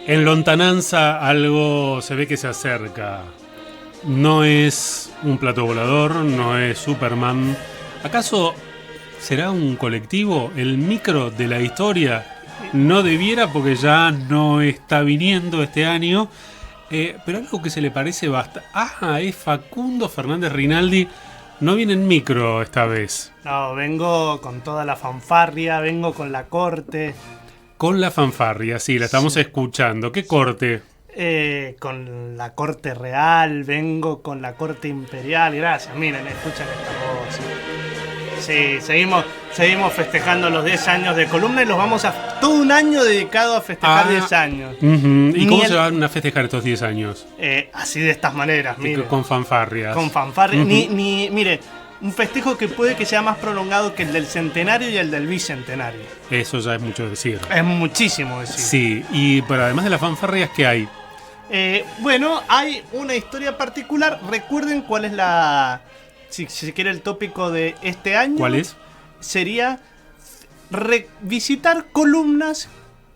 En lontananza algo se ve que se acerca. No es un plato volador, no es Superman. ¿Acaso será un colectivo? ¿El micro de la historia? No debiera, porque ya no está viniendo este año. Pero algo que se le parece bastante. Ah, es Facundo Fernández Rinaldi. No viene en micro esta vez. No, vengo con toda la fanfarria, vengo con la corte. Con la fanfarria, sí, la estamos escuchando. ¿Qué corte? Con la corte real, vengo con la corte imperial. Gracias, miren, escuchan esta voz. Sí, seguimos festejando los 10 años de columna y los vamos a... Todo un año dedicado a festejar 10 años. ¿Y cómo se van a festejar estos 10 años? Así de estas maneras, mire. Con fanfarrias. Con fanfarrias. Mire, un festejo que puede que sea más prolongado que el del centenario y el del bicentenario. Eso ya es mucho decir. Es muchísimo decir. Sí, pero además de las fanfarrias, ¿qué hay? Bueno, hay una historia particular. Recuerden cuál es la... Si se quiere el tópico de este año. ¿Cuál es? Sería revisitar columnas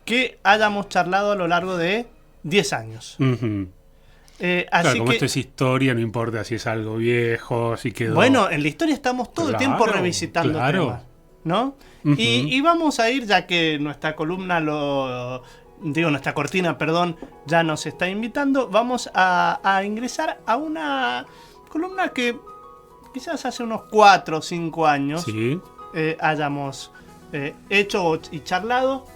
que hayamos charlado a lo largo de 10 años. Claro, como esto es historia, no importa si es algo viejo, si quedó... Bueno, en la historia estamos todo el tiempo revisitando temas, ¿no? Y vamos a ir, ya que nuestra columna nuestra cortina, perdón, ya nos está invitando, vamos a ingresar a una columna que quizás hace unos 4 o 5 años hayamos hecho y charlado,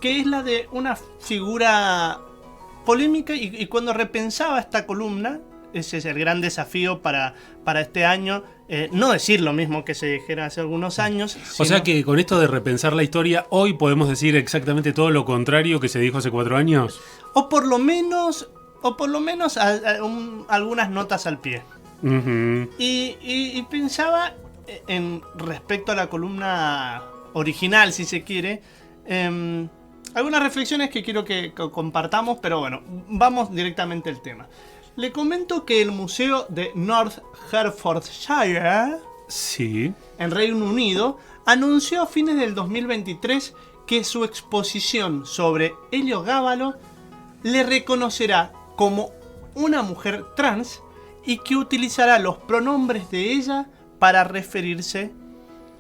que es la de una figura polémica, y cuando repensaba esta columna, ese es el gran desafío para este año, no decir lo mismo que se dijera hace algunos años. O sea que con esto de repensar la historia, hoy podemos decir exactamente todo lo contrario que se dijo hace 4 años. O por lo menos algunas notas al pie. Y pensaba en respecto a la columna original, si se quiere, algunas reflexiones que quiero que compartamos, pero bueno, vamos directamente al tema. Le comento que el Museo de North Hertfordshire, en Reino Unido, anunció a fines del 2023 que su exposición sobre Heliogábalo le reconocerá como una mujer trans y que utilizará los pronombres de ella para referirse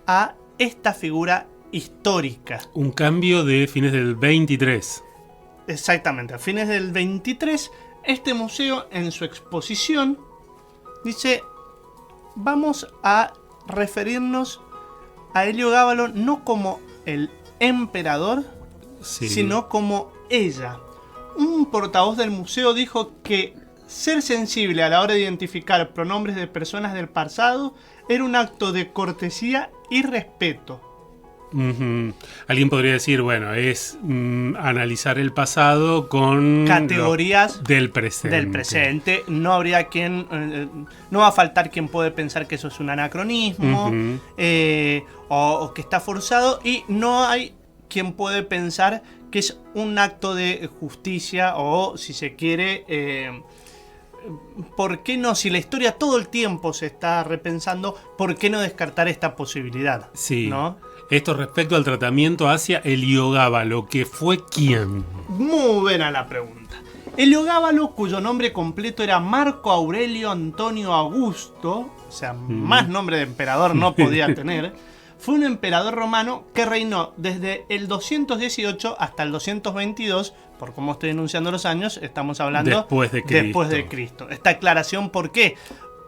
a esta figura histórica. Un cambio de fines del 23. Exactamente, a fines del 23, este museo en su exposición dice: vamos a referirnos a Heliogábalo no como el emperador, sino como ella. Un portavoz del museo dijo que ser sensible a la hora de identificar pronombres de personas del pasado era un acto de cortesía y respeto. Alguien podría decir, bueno, es analizar el pasado con categorías del presente. No habría quien, no va a faltar quien puede pensar que eso es un anacronismo, o que está forzado, y no hay quien puede pensar que es un acto de justicia, o si se quiere, ¿por qué no? Si la historia todo el tiempo se está repensando, ¿por qué no descartar esta posibilidad? Sí. ¿No? Esto respecto al tratamiento hacia Heliogábalo, ¿que fue quién? Muy buena la pregunta. Heliogábalo, cuyo nombre completo era Marco Aurelio Antonio Augusto, o sea, más nombre de emperador no podía tener, fue un emperador romano que reinó desde el 218 hasta el 222, por cómo estoy enunciando los años, estamos hablando después de Cristo. Esta aclaración, ¿por qué?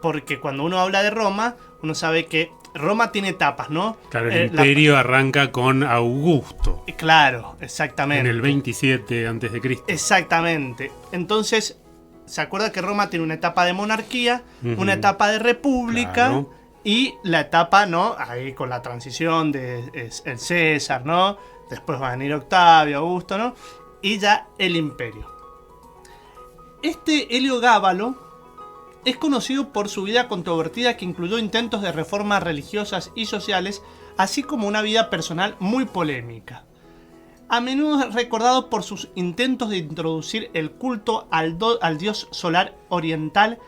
Porque cuando uno habla de Roma, uno sabe que Roma tiene etapas, ¿no? Claro, el imperio arranca con Augusto. Claro, exactamente. En el 27 a.C. Exactamente. Entonces, ¿se acuerda que Roma tiene una etapa de monarquía, una etapa de república, y la etapa, ¿no? Ahí con la transición de el César, ¿no? Después va a venir Octavio, Augusto, ¿no? Y ya el imperio. Este Heliogábalo es conocido por su vida controvertida, que incluyó intentos de reformas religiosas y sociales, así como una vida personal muy polémica. A menudo es recordado por sus intentos de introducir el culto al dios solar oriental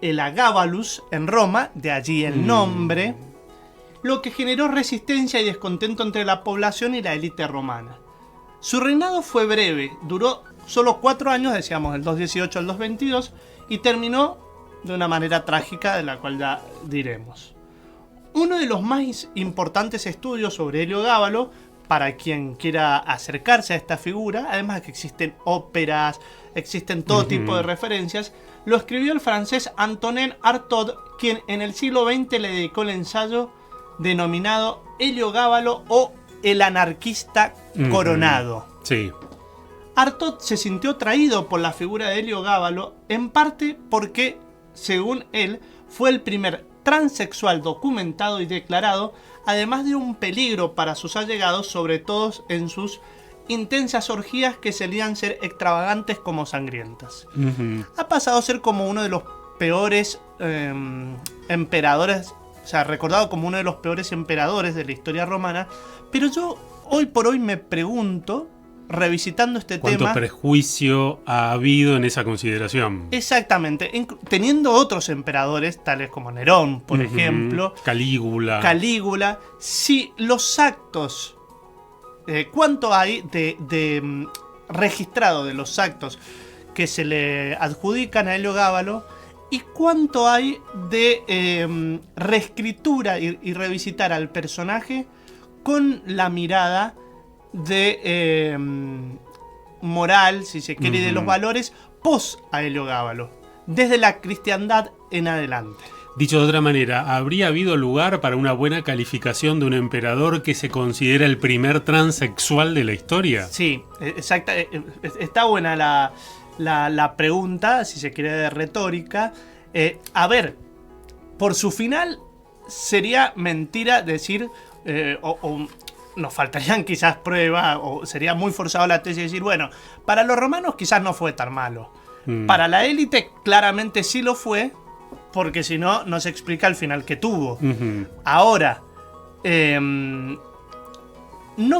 Elagabalus en Roma, de allí el nombre, lo que generó resistencia y descontento entre la población y la élite romana. Su reinado fue breve, duró solo 4 años, decíamos del 218 al 222, y terminó de una manera trágica de la cual ya diremos. Uno de los más importantes estudios sobre Heliogábalo, para quien quiera acercarse a esta figura, además de que existen óperas, existen todo tipo de referencias, lo escribió el francés Antonin Artaud, quien en el siglo XX le dedicó el ensayo denominado Heliogábalo o el anarquista coronado. Sí. Artaud se sintió atraído por la figura de Heliogábalo, en parte porque, según él, fue el primer transexual documentado y declarado, además de un peligro para sus allegados, sobre todo en sus intensas orgías que solían ser extravagantes como sangrientas. Ha pasado a ser como uno de los peores emperadores, o sea, recordado como uno de los peores emperadores de la historia romana, pero yo hoy por hoy me pregunto, revisitando este tema... ¿Cuánto prejuicio ha habido en esa consideración? Exactamente. Teniendo otros emperadores, tales como Nerón, por ejemplo. Calígula. Si los actos... ¿Cuánto hay de registrado de los actos que se le adjudican a Heliogábalo? ¿Y cuánto hay de reescritura y revisitar al personaje con la mirada de moral, si se quiere, y de los valores post a Heliogábalo, desde la cristiandad en adelante? Dicho de otra manera, ¿habría habido lugar para una buena calificación de un emperador que se considera el primer transexual de la historia? Sí, exacta. Está buena la pregunta, si se quiere, de retórica. A ver, por su final sería mentira decir, o nos faltarían quizás pruebas, o sería muy forzado la tesis de decir, bueno, para los romanos quizás no fue tan malo. Para la élite claramente sí lo fue, porque si no, no se explica el final que tuvo. Ahora, no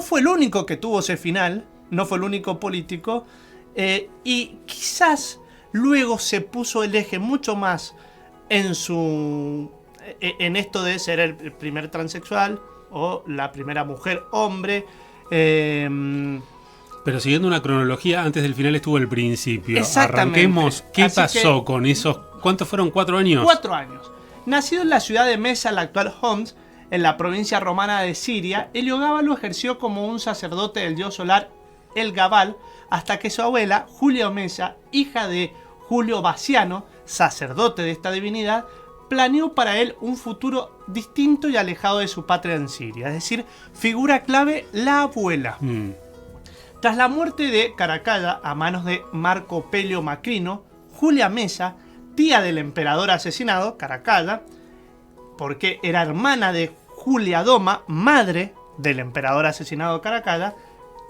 fue el único que tuvo ese final, no fue el único político, y quizás luego se puso el eje mucho más en esto de ser el primer transexual o la primera mujer hombre. Pero siguiendo una cronología, antes del final estuvo el principio. Exactamente. Arranquemos. ¿Qué Así pasó con esos? ¿Cuántos fueron? ¿4 años? 4 años. Nacido en la ciudad de Mesa, la actual Homs, en la provincia romana de Siria, Heliogábalo ejerció como un sacerdote del dios solar El Gabal, hasta que su abuela, Julia Mesa, hija de Julio Baciano, sacerdote de esta divinidad, planeó para él un futuro distinto y alejado de su patria en Siria. Es decir, figura clave, la abuela. Tras la muerte de Caracalla a manos de Marco Pelio Macrino, Julia Mesa, tía del emperador asesinado, Caracalla, porque era hermana de Julia Doma, madre del emperador asesinado Caracalla,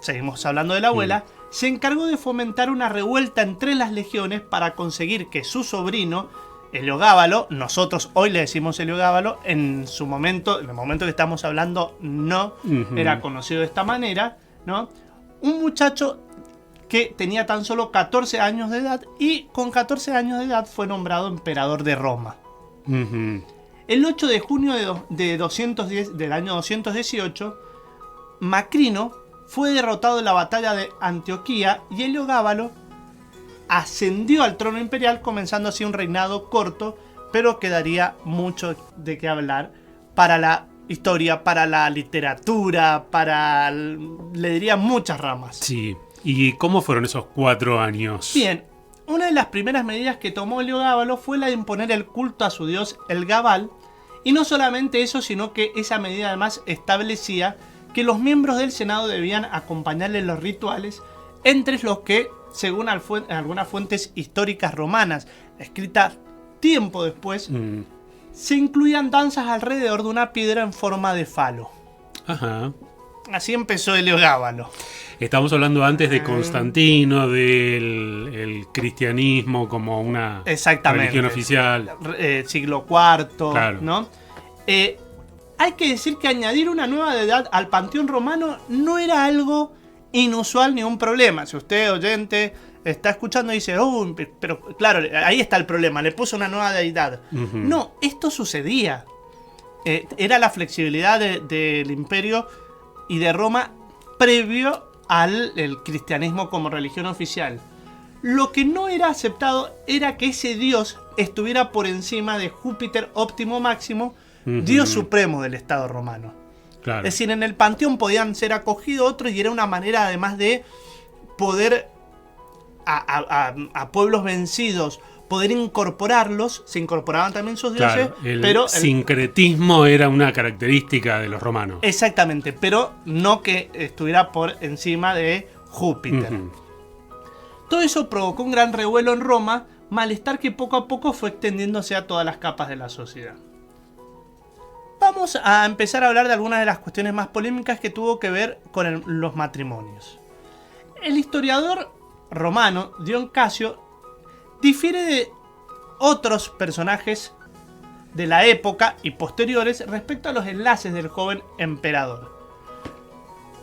seguimos hablando de la abuela, se encargó de fomentar una revuelta entre las legiones para conseguir que su sobrino, Heliogábalo, nosotros hoy le decimos Heliogábalo, en su momento, en el momento que estamos hablando, no era conocido de esta manera, ¿no? Un muchacho que tenía tan solo 14 años de edad y con 14 años de edad fue nombrado emperador de Roma. El 8 de junio del año 218, Macrino fue derrotado en la batalla de Antioquía y Heliogábalo ascendió al trono imperial, comenzando así un reinado corto, pero que daría mucho de qué hablar para la historia, para la literatura, le diría muchas ramas. Sí. ¿Y cómo fueron esos 4 años? Bien, una de las primeras medidas que tomó Heliogábalo fue la de imponer el culto a su dios El Gabal, y no solamente eso, sino que esa medida además establecía que los miembros del Senado debían acompañarle en los rituales, entre los que, según algunas fuentes históricas romanas, escritas tiempo después, se incluían danzas alrededor de una piedra en forma de falo. Ajá. Así empezó Heliogábalo. Estamos hablando antes de Constantino, del cristianismo como una religión oficial. Siglo IV, claro. ¿no? Hay que decir que añadir una nueva deidad al panteón romano no era algo inusual ni un problema. Si usted, oyente, está escuchando y dice, pero claro, ahí está el problema, le puso una nueva deidad. No, esto sucedía. Era la flexibilidad del imperio y de Roma previo al el cristianismo como religión oficial. Lo que no era aceptado era que ese dios estuviera por encima de Júpiter óptimo máximo, dios supremo del Estado romano. Claro. Es decir, en el panteón podían ser acogidos otros y era una manera además de poder a pueblos vencidos, poder incorporarlos. Se incorporaban también sus dioses. Claro, el pero sincretismo era una característica de los romanos. Exactamente, pero no que estuviera por encima de Júpiter. Todo eso provocó un gran revuelo en Roma, malestar que poco a poco fue extendiéndose a todas las capas de la sociedad. Vamos a empezar a hablar de algunas de las cuestiones más polémicas que tuvo que ver con los matrimonios. El historiador romano Dion Casio difiere de otros personajes de la época y posteriores respecto a los enlaces del joven emperador.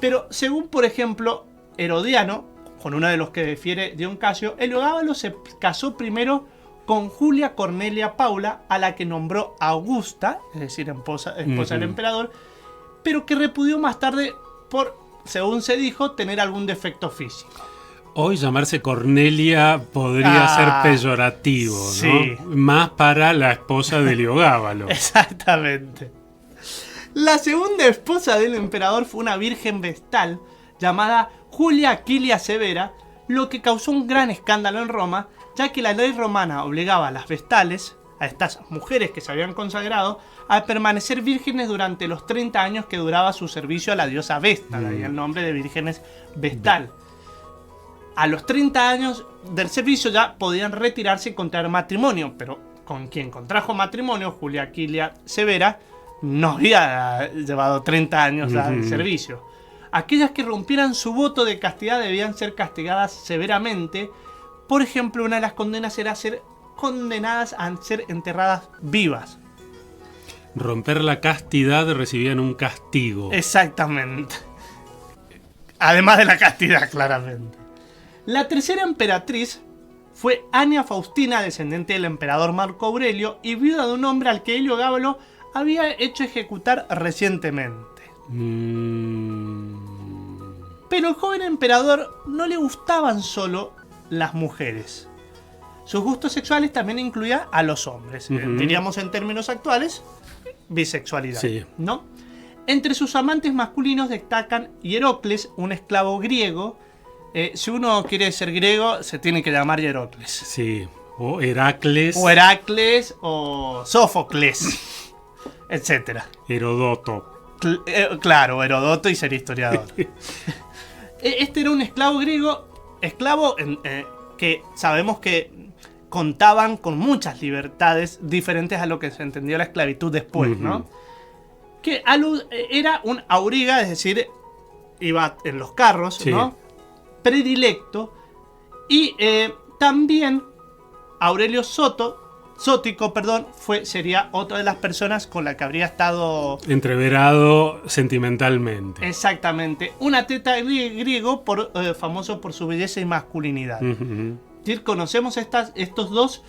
Pero según por ejemplo Herodiano, con uno de los que difiere Dion Casio, Heliogábalo se casó primero con Julia Cornelia Paula, a la que nombró Augusta, es decir, esposa del emperador, pero que repudió más tarde por, según se dijo, tener algún defecto físico. Hoy llamarse Cornelia podría ser peyorativo, ¿no? Sí. Más para la esposa de Heliogábalo. Exactamente. La segunda esposa del emperador fue una virgen vestal llamada Julia Aquilia Severa, lo que causó un gran escándalo en Roma, ya que la ley romana obligaba a las vestales, a estas mujeres que se habían consagrado, a permanecer vírgenes durante los 30 años que duraba su servicio a la diosa Vesta, de ahí el nombre de vírgenes vestal. A los 30 años del servicio ya podían retirarse y contraer matrimonio, pero con quien contrajo matrimonio, Julia Aquilia Severa, no había llevado 30 años de servicio. Aquellas que rompieran su voto de castidad debían ser castigadas severamente. Por ejemplo, una de las condenas era ser condenadas a ser enterradas vivas. Romper la castidad recibían un castigo. Exactamente. Además de la castidad, claramente. La tercera emperatriz fue Ania Faustina, descendiente del emperador Marco Aurelio y viuda de un hombre al que Heliogábalo había hecho ejecutar recientemente. Pero al joven emperador no le gustaban solo las mujeres. Sus gustos sexuales también incluían a los hombres. Diríamos en términos actuales, bisexualidad. Sí. ¿No? Entre sus amantes masculinos destacan Hierocles, un esclavo griego. Si uno quiere ser griego, se tiene que llamar Hierocles. Sí. O Heracles. O Heracles o Sófocles, etcétera. Herodoto. Claro, Herodoto y ser historiador. Este era un esclavo griego, que sabemos que contaban con muchas libertades diferentes a lo que se entendió la esclavitud después, ¿no? Que era un auriga, es decir, iba en los carros, sí, ¿no? Predilecto. Y también Aurelio Sótico, sería otra de las personas con la que habría estado entreverado sentimentalmente. Exactamente. Un atleta griego famoso por su belleza y masculinidad. Es decir, conocemos estos dos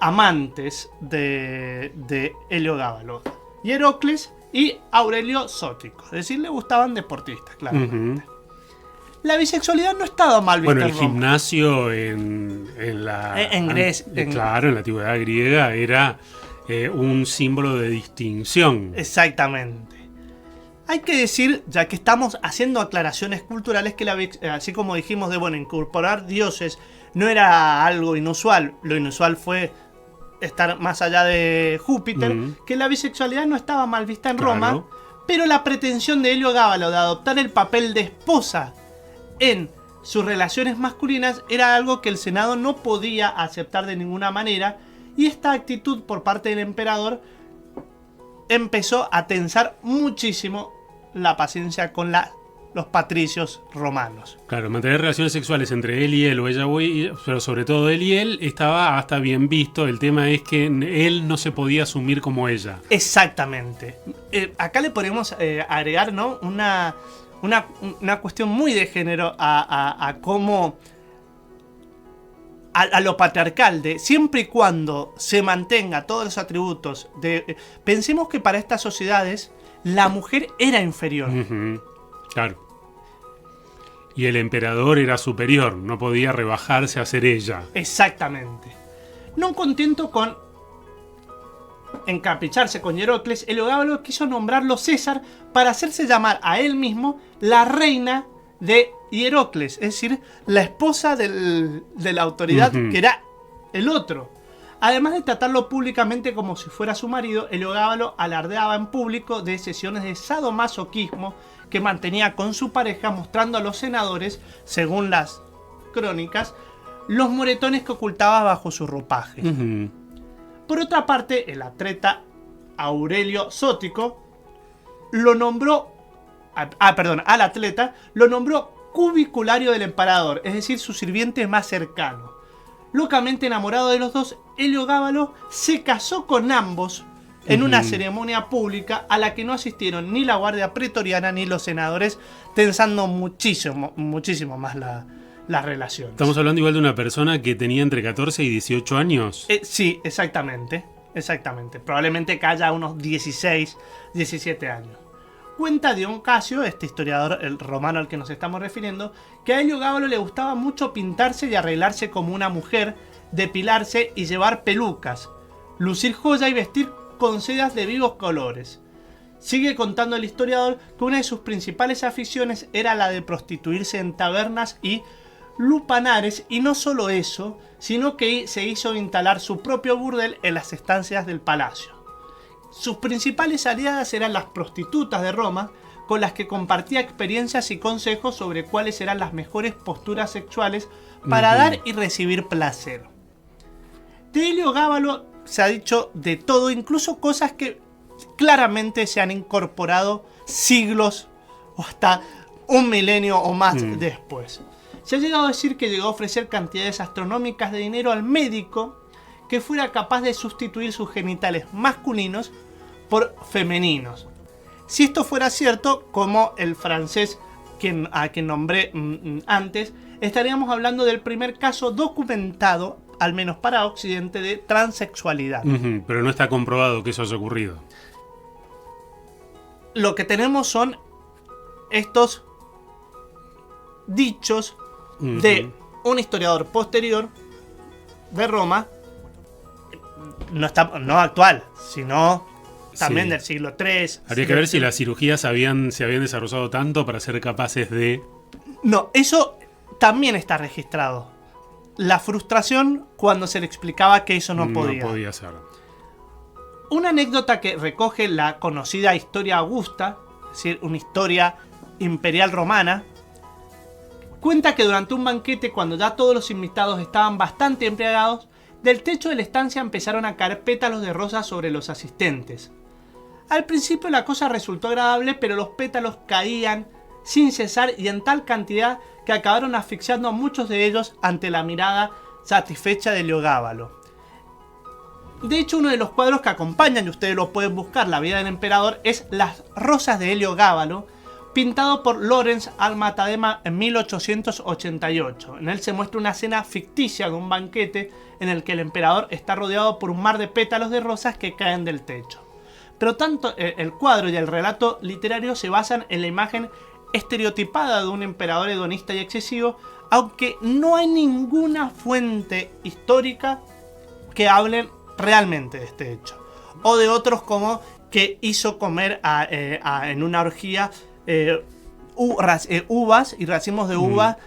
amantes de Heliogábalo. Hierocles y Aurelio Sótico. Es decir, le gustaban deportistas, claramente. La bisexualidad no estaba mal vista. Bueno, el gimnasio en Grecia. Claro, en la antigüedad griega era un símbolo de distinción. Exactamente. Hay que decir, ya que estamos haciendo aclaraciones culturales, que así como dijimos de, incorporar dioses no era algo inusual. Lo inusual fue estar más allá de Júpiter, que la bisexualidad no estaba mal vista en Roma, pero la pretensión de Heliogábalo de adoptar el papel de esposa en sus relaciones masculinas era algo que el Senado no podía aceptar de ninguna manera, y esta actitud por parte del emperador empezó a tensar muchísimo la paciencia con los patricios romanos. Claro, mantener relaciones sexuales entre él y él, o ella, pero sobre todo él y él, estaba hasta bien visto. El tema es que él no se podía asumir como ella. Exactamente. Acá le podemos agregar, ¿no?, una cuestión muy de género a cómo a lo patriarcal, de siempre y cuando se mantenga todos los atributos pensemos que para estas sociedades la mujer era inferior. Claro. Y el emperador era superior, no podía rebajarse a ser ella. Exactamente. No contento con encapricharse con Hierocles, Heliogábalo quiso nombrarlo César para hacerse llamar a él mismo la reina de Hierocles, es decir, la esposa de la autoridad que era el otro. Además de tratarlo públicamente como si fuera su marido, Heliogábalo alardeaba en público de sesiones de sadomasoquismo que mantenía con su pareja, mostrando a los senadores, según las crónicas, los moretones que ocultaba bajo su ropaje. Por otra parte, el atleta Aurelio Zótico lo nombró, al atleta lo nombró cubiculario del emperador, es decir, su sirviente más cercano. Locamente enamorado de los dos, Heliogábalo se casó con ambos en una ceremonia pública a la que no asistieron ni la guardia pretoriana ni los senadores, tensando muchísimo más la relación. Estamos hablando igual de una persona que tenía entre 14 y 18 años. Sí, exactamente. Probablemente que haya unos 16, 17 años. Cuenta Dion Casio, este historiador el romano al que nos estamos refiriendo, que a Heliogábalo le gustaba mucho pintarse y arreglarse como una mujer, depilarse y llevar pelucas, lucir joya y vestir con sedas de vivos colores. Sigue contando el historiador que una de sus principales aficiones era la de prostituirse en tabernas y lupanares, y no solo eso, sino que se hizo instalar su propio burdel en las estancias del palacio. Sus principales aliadas eran las prostitutas de Roma, con las que compartía experiencias y consejos sobre cuáles eran las mejores posturas sexuales para dar y recibir placer. De Heliogábalo se ha dicho de todo, incluso cosas que claramente se han incorporado siglos o hasta un milenio o más después. Se ha llegado a decir que llegó a ofrecer cantidades astronómicas de dinero al médico que fuera capaz de sustituir sus genitales masculinos por femeninos. Si esto fuera cierto, como el francés a quien nombré antes, estaríamos hablando del primer caso documentado, al menos para Occidente, de transexualidad. Pero no está comprobado que eso haya ocurrido. Lo que tenemos son estos dichos de un historiador posterior de Roma, no actual, sino también del siglo III. Habría que ver si las cirugías se habían desarrollado tanto para ser capaces de... No, eso también está registrado. La frustración cuando se le explicaba que eso no podía. No podía ser. Una anécdota que recoge la conocida Historia Augusta, es decir, una historia imperial romana, cuenta que durante un banquete, cuando ya todos los invitados estaban bastante embriagados, del techo de la estancia empezaron a caer pétalos de rosas sobre los asistentes. Al principio la cosa resultó agradable, pero los pétalos caían sin cesar y en tal cantidad que acabaron asfixiando a muchos de ellos ante la mirada satisfecha de Heliogábalo. De hecho, uno de los cuadros que acompañan, y ustedes lo pueden buscar, la vida del emperador, es Las Rosas de Heliogábalo, pintado por Lorenz Almatadema en 1888. En él se muestra una escena ficticia de un banquete en el que el emperador está rodeado por un mar de pétalos de rosas que caen del techo. Pero tanto el cuadro y el relato literario se basan en la imagen estereotipada de un emperador hedonista y excesivo, aunque no hay ninguna fuente histórica que hable realmente de este hecho. O de otros como que hizo comer en una orgía uvas y racimos de uva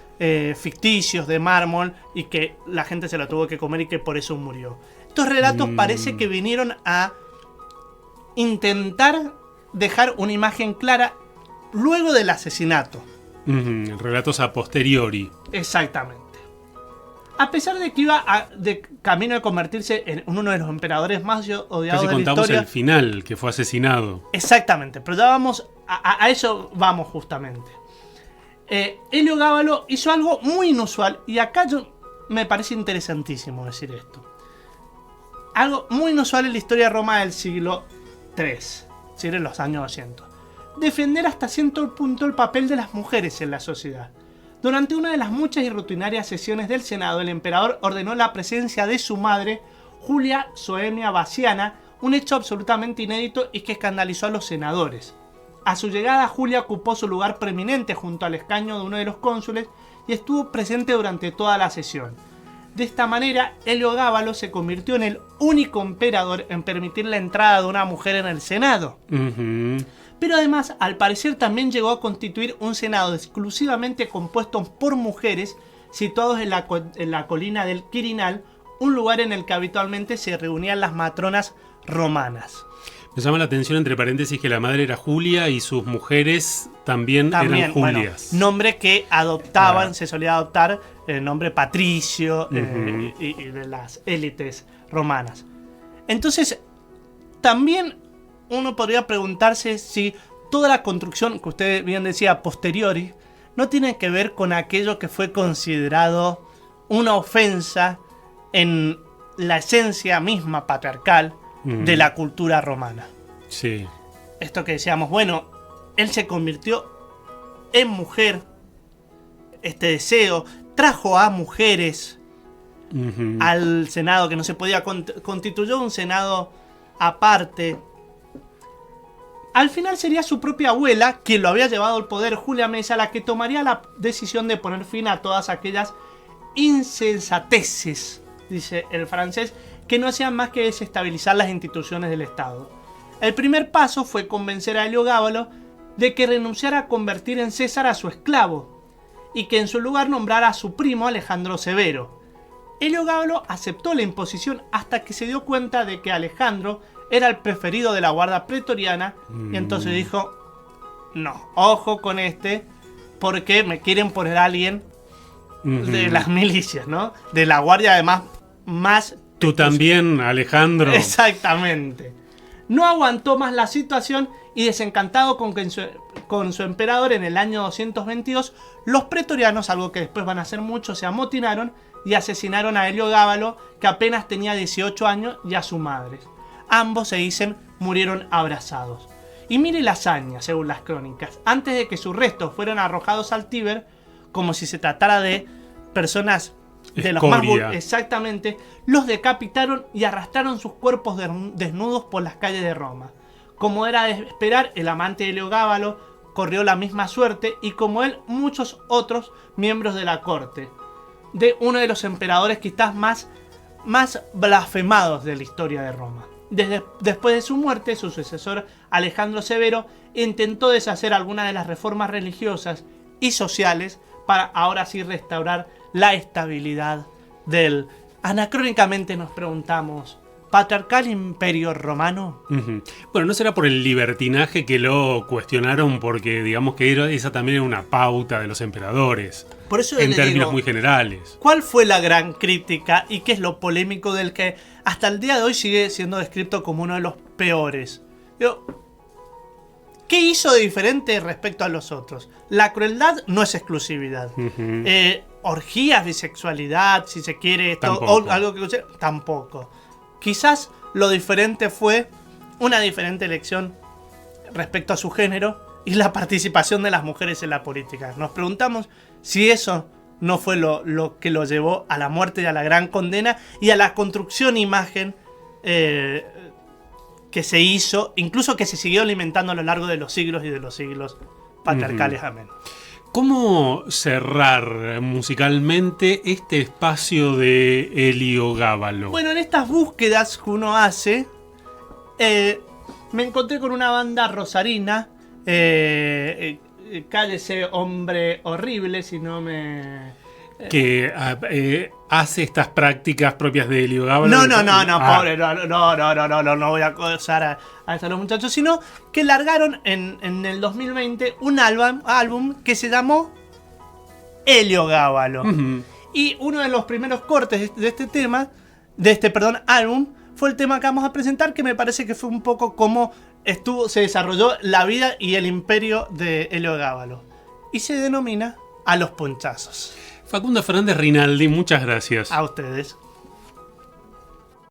ficticios de mármol y que la gente se la tuvo que comer y que por eso murió. Estos relatos parece que vinieron a intentar dejar una imagen clara luego del asesinato. Relatos a posteriori. Exactamente. A pesar de que iba de camino a convertirse en uno de los emperadores más odiados de la historia. Casi contamos el final, que fue asesinado. Exactamente, pero ya vamos a eso vamos justamente. Heliogábalo hizo algo muy inusual y acá me parece interesantísimo decir esto. Algo muy inusual en la historia de Roma del siglo III, es decir, en los años 200. Defender hasta cierto punto el papel de las mujeres en la sociedad. Durante una de las muchas y rutinarias sesiones del Senado, el emperador ordenó la presencia de su madre, Julia Soemia Bassiana, un hecho absolutamente inédito y que escandalizó a los senadores. A su llegada, Julia ocupó su lugar preeminente junto al escaño de uno de los cónsules y estuvo presente durante toda la sesión. De esta manera, Heliogábalo se convirtió en el único emperador en permitir la entrada de una mujer en el Senado. Pero además, al parecer también llegó a constituir un Senado exclusivamente compuesto por mujeres, situados en la colina del Quirinal, un lugar en el que habitualmente se reunían las matronas romanas. Me llama la atención, entre paréntesis, que la madre era Julia y sus mujeres también eran Julias. Bueno, nombre que adoptaban, se solía adoptar el nombre patricio y de las élites romanas. Entonces, también uno podría preguntarse si toda la construcción, que usted bien decía, posteriori, no tiene que ver con aquello que fue considerado una ofensa en la esencia misma patriarcal de la cultura romana. Sí. Esto que decíamos, bueno, él se convirtió en mujer, este deseo, trajo a mujeres al Senado, que no se podía, constituyó un Senado aparte. Al final sería su propia abuela quien lo había llevado al poder, Julia Mesa, la que tomaría la decisión de poner fin a todas aquellas insensateces, dice el francés, que no hacían más que desestabilizar las instituciones del Estado. El primer paso fue convencer a Heliogábalo de que renunciara a convertir en César a su esclavo y que en su lugar nombrara a su primo Alejandro Severo. Heliogábalo aceptó la imposición hasta que se dio cuenta de que Alejandro era el preferido de la guardia pretoriana y entonces dijo, no, ojo con este, porque me quieren poner a alguien de las milicias, ¿no? De la guardia además más... Tú también, Alejandro. Exactamente. No aguantó más la situación y desencantado con su emperador en el año 222, los pretorianos, algo que después van a hacer muchos, se amotinaron y asesinaron a Heliogábalo, que apenas tenía 18 años, y a su madre. Ambos, se dicen, murieron abrazados. Y mire la hazaña, según las crónicas. Antes de que sus restos fueran arrojados al Tíber, como si se tratara de personas de los más exactamente, los decapitaron y arrastraron sus cuerpos desnudos por las calles de Roma. Como era de esperar, el amante de Heliogábalo corrió la misma suerte, y como él, muchos otros miembros de la corte de uno de los emperadores quizás más blasfemados de la historia de Roma. Después de su muerte, su sucesor Alejandro Severo intentó deshacer algunas de las reformas religiosas y sociales para ahora sí restaurar la estabilidad del... Anacrónicamente nos preguntamos, ¿patriarcal imperio romano? Bueno, ¿no será por el libertinaje que lo cuestionaron? Porque digamos que esa también era una pauta de los emperadores. Por eso en términos muy generales. ¿Cuál fue la gran crítica y qué es lo polémico del que hasta el día de hoy sigue siendo descrito como uno de los peores? ¿Qué hizo de diferente respecto a los otros? La crueldad no es exclusividad. Orgías, bisexualidad, si se quiere, algo que tampoco. Quizás lo diferente fue una diferente elección respecto a su género y la participación de las mujeres en la política. Nos preguntamos si eso no fue lo que lo llevó a la muerte y a la gran condena y a la construcción imagen que se hizo, incluso que se siguió alimentando a lo largo de los siglos y de los siglos patriarcales. Amén. ¿Cómo cerrar musicalmente este espacio de Heliogábalo? Bueno, en estas búsquedas que uno hace, me encontré con una banda rosarina, Cállese Hombre Horrible, si no me... que hace estas prácticas propias de Heliogábalo. Pobre, no voy a acosar a los muchachos, sino que largaron en el 2020 un álbum que se llamó Heliogábalo. Y uno de los primeros cortes de este tema, álbum, fue el tema que vamos a presentar, que me parece que fue un poco como se desarrolló la vida y el imperio de Heliogábalo. Y se denomina A los Ponchazos. Facundo Fernández Rinaldi, muchas gracias. A ustedes.